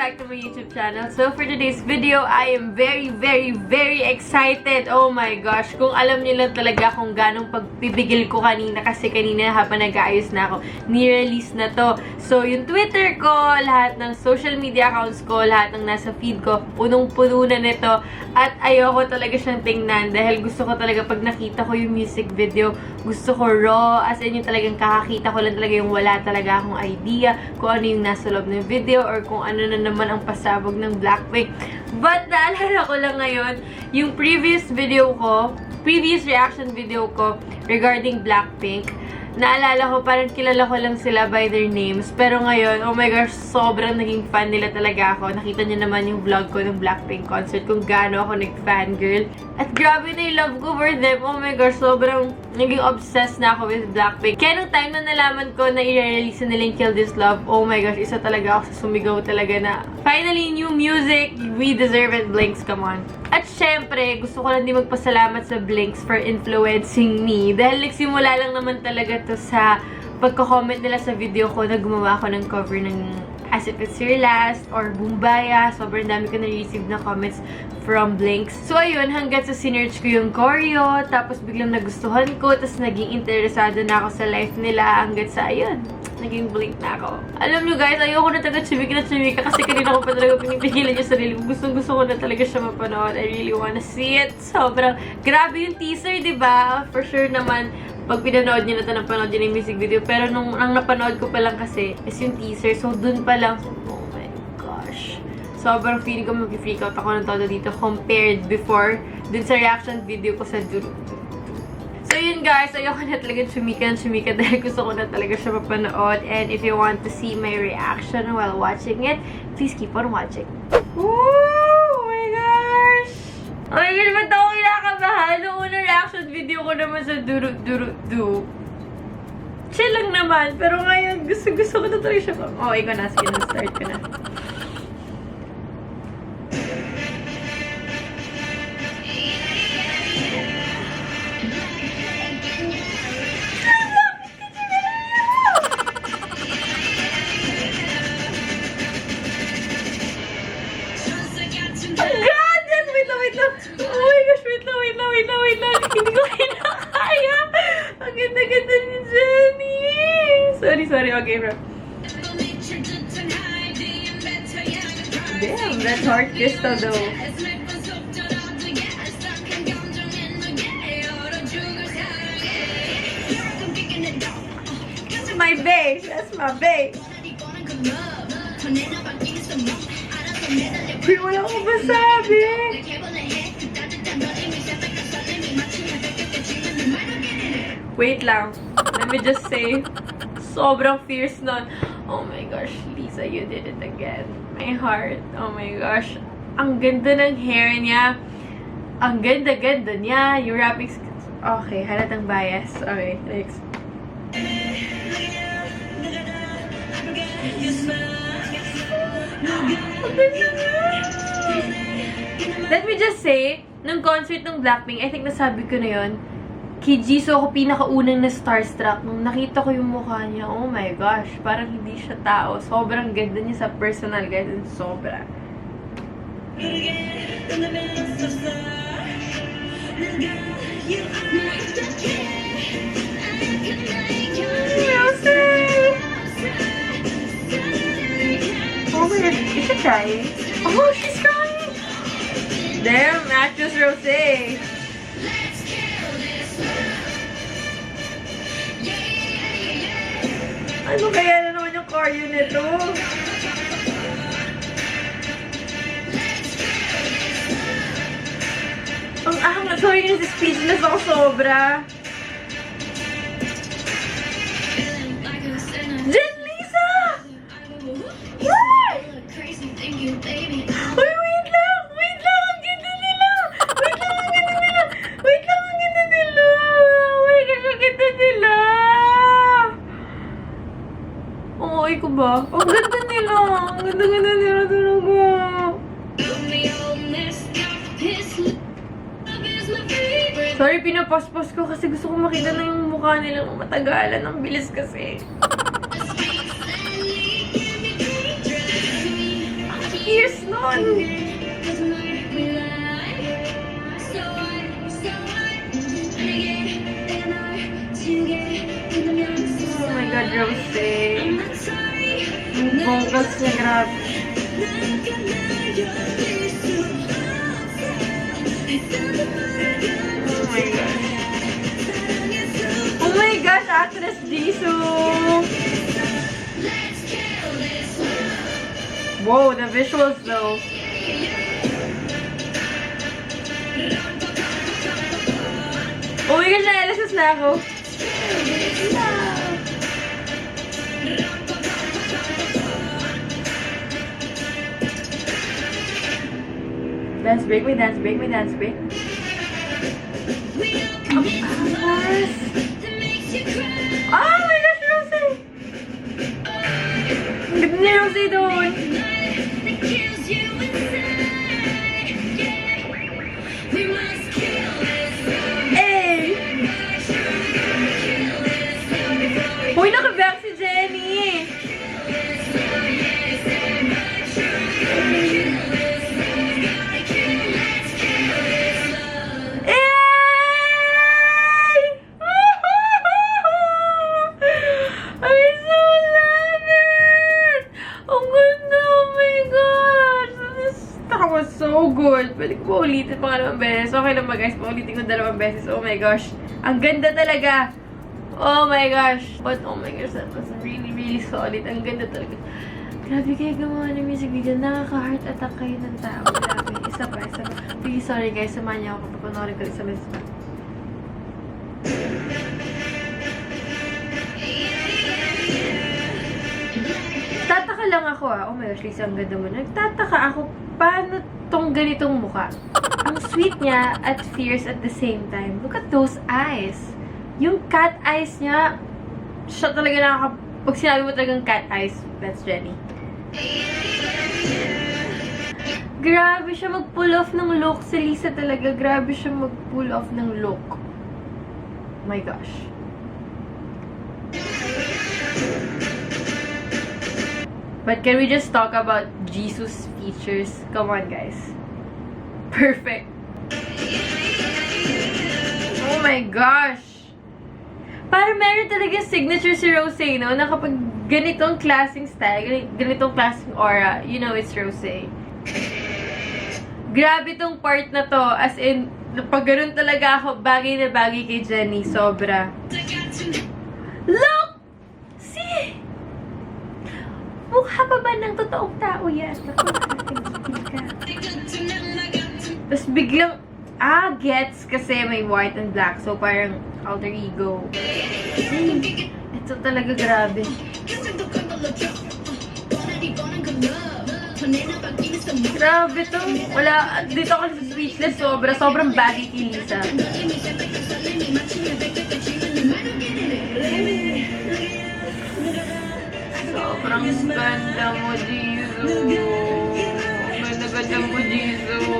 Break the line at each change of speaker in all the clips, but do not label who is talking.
back to my YouTube channel. So for today's video, I am very, very, very excited. Oh my gosh. Kung alam niyo lang talaga kung ganong pagpipigil ko kanina kasi kanina habang nag-aayos na ako, ni-release na to. So yung Twitter ko, lahat ng social media accounts ko, lahat ng nasa feed ko, punong-puno na nito. At ayoko talaga siyang tingnan dahil gusto ko talaga pag nakita ko yung music video, gusto ko raw, as in yung talagang kakakita ko lang talaga yung wala talaga akong idea kung ano yung nasa loob ng video or kung ano na naman ang pasabog ng Blackpink. But naalala ko lang ngayon, yung previous reaction video ko regarding Blackpink, naalala ko, parang kilala ko lang sila by their names. Pero ngayon, oh my gosh, sobrang naging fan nila talaga ako. Nakita niyo naman yung vlog ko ng Blackpink concert kung gaano ako nag-fangirl. At grabe na yung love ko for them. Oh my gosh, sobrang naging obsessed na ako with Blackpink. Kaya nung time na nalaman ko na i-release nila yung Kill This Love, oh my gosh, isa talaga ako sa sumigaw talaga na finally, new music, we deserve it, Blinks, come on. At syempre, gusto ko lang din magpasalamat sa Blinks for influencing me. Dahil nagsimula lang naman talaga to sa pagko-comment nila sa video ko na gumawa ako ng cover ng As If It's Your Last or Bumbaya. Sobrang dami ko na-receive na comments from Blinks. So ayun, hanggang sa sinerch ko yung choreo, tapos biglang nagustuhan ko, tapos naging interesado na ako sa life nila hanggang sa ayun, naging Blink na ako. Alam nyo guys, ayoko na talaga chumika kasi kanina ko pa talaga pinipigilan yung sarili ko. Gustong-gusto ko na talaga siya mapanood. I really wanna see it. Sobrang grabe yung teaser, diba? For sure naman, pag pinanood nyo na ito, napanood nyo na yung music video. Pero nung ang napanood ko pa lang kasi is yung teaser. So, dun pa lang, oh my gosh. Sobrang feeling ko mag-freak out ako ng todo dito compared before dun sa reaction video ko sa Duru. So yun guys, ayoko na talaga chumika dahil gusto ko na talaga siya mapanood. And if you want to see my reaction while watching it, please keep on watching. Oh my gosh! Oh my God, ba't ako kinakabahan? Noong unang reaction video ko naman sa Duru. Chill lang naman. Pero ngayon, gusto ko na talaga siya. Oh, ikaw na. Sige na, start ko na. Wait lang. Hindi ko kinakaya. Ang ganda-ganda ni Jenny. Sorry. Okay, bro. Damn, that's hard crystal though. That's my babe. That's my babe. Uy, wala ko masabi. Wait lang. Let me just say, sobrang fierce nun. Oh my gosh, Lisa, you did it again. My heart. Oh my gosh. Ang ganda ng hair niya. Ang ganda-ganda niya. Yung wrapping skills. Okay, halatang bias. Okay, next. Let me just say, nung concert ng Blackpink, I think nasabi ko na yun, kay Jisoo ako pinakaunang na starstruck. Nung nakita ko yung mukha niya, oh my gosh, parang hindi siya tao. Sobrang ganda niya sa personal, guys. And sobra. Oh my gosh, is she crying? Oh, she's crying! Damn, actress Rosé! Ano kaya na naman yung choreo nito? Ang ahang, sorry yung speechless ako sobra. Jen Lisa! What? Uy, wait lang! Ang ganda nila! Wait lang, ang ganda nila! Oh my gosh, ang ganda nila! Oo, ko ba? Ang ganda nila! Ang ganda nila talaga! Sorry, pinapospos ko kasi gusto ko makita na yung mukha nilang matagalan. Ang bilis kasi. on. Oh my God, Rose. Yung vocals niya, grabe. Oh my gosh. Oh my gosh, actress Jisoo! Whoa, the visuals though. Oh my gosh, na-LSS na ako. Dance break, may dance break, may dance break. Ang angas! Oh my gosh, Rosie! Ang ganda ni Rosie doon! Eh! Uy, naka-back si Jenny! So good. Pwede ko ba ulitin pangalawang beses? Okay lang ba guys? Paulitin ko 2 beses. Oh my gosh. Ang ganda talaga. Oh my gosh. But oh my gosh, that was really, really solid. Ang ganda talaga. Grabe kayo gumawa ng music video. Nakaka-heart attack kayo ng tao. Grabe. Isa pa, isa pa. Please, sorry guys. Samahan niyo ako kapag panoorin ko isa beses pa. Tataka lang ako oh my gosh, Lisa, ang ganda mo. Nagtataka ako, paano tong ganitong mukha? Ang sweet niya at fierce at the same time. Look at those eyes. Yung cat eyes niya, siya talaga pag sinabi mo talagang cat eyes, that's Jenny. Grabe siya mag-pull off ng look. Si Lisa talaga, grabe siya mag-pull off ng look. Oh my gosh. But can we just talk about Jisoo's features? Come on, guys. Perfect. Oh my gosh. Para meron talaga signature si Rosé, no? Na kapag ganitong klaseng style, ganitong klaseng aura, you know it's Rosé. Grabe tong part na to. As in, pag ganun talaga ako, bagay na bagay kay Jenny. Sobra. Look! See? Mukha pa ba ng totoong tao yan? Tapos biglang, gets kasi may white and black. So, parang alter ego. Ito talaga grabe. Grabe to. Wala, dito ako sa speechless. Sobrang bagay kay Lisa. Sobrang ganda mo, Jisoo. Ganda mo, Jisoo.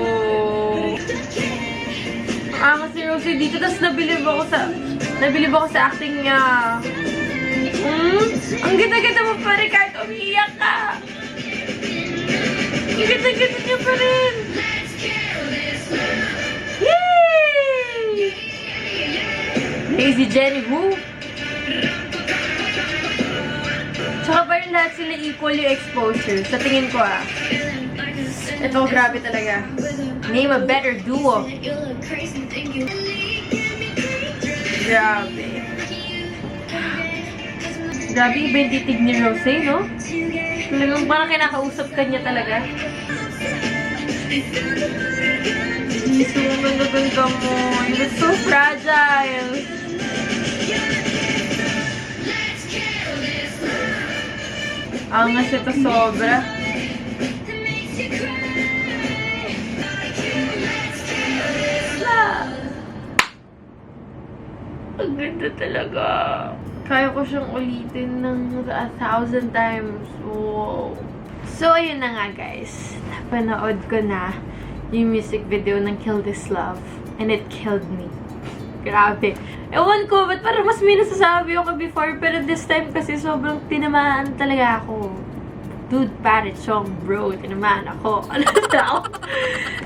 Ang angas si Rosé dito. Tapos nabilib ako sa acting niya. Ang ganda-ganda mo pa rin kahit umiiyak ka. Ang ganda-ganda niya pa rin. Yay! Lazy Jenny who? Tsaka parang lahat sila equal yung exposure. Sa tingin ko ito, grabe talaga. Name a better duo. Grabe. Grabe, iba yung titig ni Rosé, no? Talagang parang kinakausap ka niya talaga. Jisoo, ang ganda-ganda mo. You look so fragile. Angas ito sobra. Ang ganda talaga. Kaya ko siyang ulitin ng 1,000 times. Wow. So, ayun na nga guys. Napanood ko na yung music video ng Kill This Love. And it killed me. Grabe. Ewan ko, ba't parang mas may nasasabi ako before, pero this time kasi sobrang tinamaan talaga ako. dude, pare, chong, bro, tinamaan ako. Ano daw?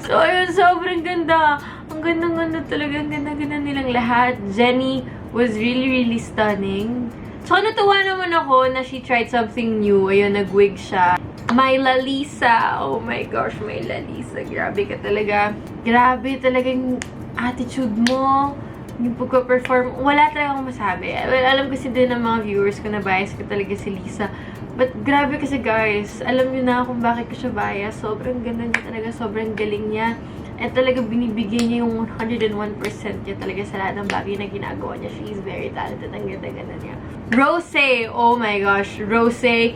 So, ayun, sobrang ganda. Ang ganda-ganda talaga. Ang ganda-ganda nilang lahat. Jennie was really stunning. So, natuwa naman ako na she tried something new. Ayun, nag-wig siya. Myla Lisa. Oh my gosh, Myla Lisa. Grabe ka talaga. Grabe talaga yung attitude mo. Yung pagka-perform. Wala talaga akong masabi. Well, alam kasi din ng mga viewers ko na bias ko talaga si Lisa. But grabe kasi guys, alam niyo na kung bakit ko siya bias. Sobrang ganda niya talaga, sobrang galing niya. At talaga binibigay niya yung 101% niya talaga sa lahat ng bagay na ginagawa niya. She is very talented. Ang ganda-ganda niya. Rosé! Oh my gosh, Rosé.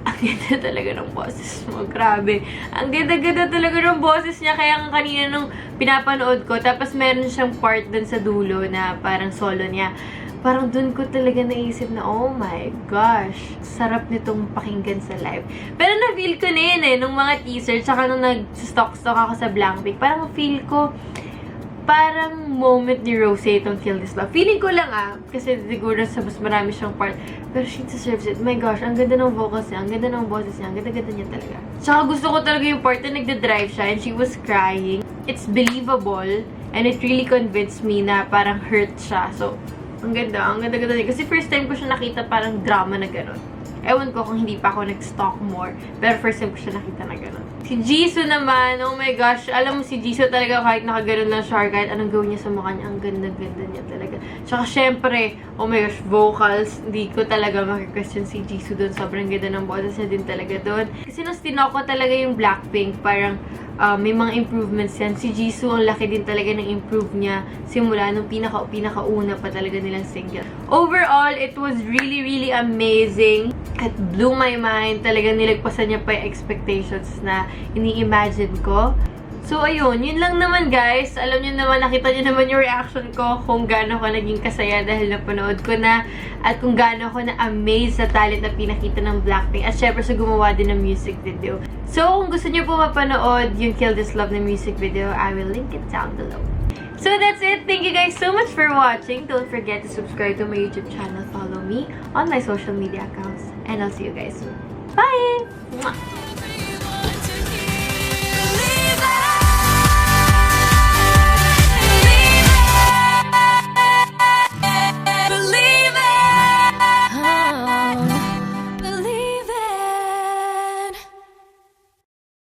Ang ganda talaga ng boses mo. Grabe. Ang ganda-ganda talaga ng boses niya. Kaya nga kanina nung pinapanood ko, tapos meron siyang part dun sa dulo na parang solo niya. Parang dun ko talaga naisip na, oh my gosh, sarap nitong pakinggan sa live. Pero na-feel ko na yun nung mga teaser, tsaka nung nag-stock ako sa Blackpink, parang feel ko, parang moment ni Rosé itong Kill This Love. Feeling ko lang kasi siguro sa mas marami siyang part, pero she deserves it. My gosh, ang ganda ng vocals niya, ang ganda ng boses niya, ang ganda-ganda niya talaga. Tsaka gusto ko talaga yung part na nagda-drive siya and she was crying. It's believable and it really convinced me na parang hurt siya. So, ang ganda niya. Kasi first time ko siya nakita parang drama na gano'n. Ewan ko kung hindi pa ako nag-stalk more. Pero first time ko siya nakita na gano'n. Si Jisoo naman, oh my gosh. Alam mo si Jisoo talaga kahit nakagano'n lang siya, kahit anong gawin niya sa mukha niya, ang ganda-ganda niya talaga. Tsaka syempre, oh my gosh, vocals. Hindi ko talaga maki-question si Jisoo doon. Sobrang ganda ng boses niya din talaga doon. Kasi nung tinok ko talaga yung Blackpink, parang may mga improvements yan. Si Jisoo, ang laki din talaga ng improve niya simula nung pinakauna pa talaga nilang single. Overall, it was really amazing. It blew my mind. Talaga nilagpasan niya pa yung expectations na ini-imagine ko. So, ayun. Yun lang naman, guys. Alam niyo naman, nakita niyo naman yung reaction ko kung gaano ko naging kasaya dahil napanood ko na at kung gaano ko na-amaze sa talent na pinakita ng Blackpink at syempre sa gumawa din ng music video. So, kung gusto niyo po mapanood yung Kill This Love na music video, I will link it down below. So, that's it. Thank you guys so much for watching. Don't forget to subscribe to my YouTube channel. Follow me on my social media accounts. And I'll see you guys soon. Bye! Mwah!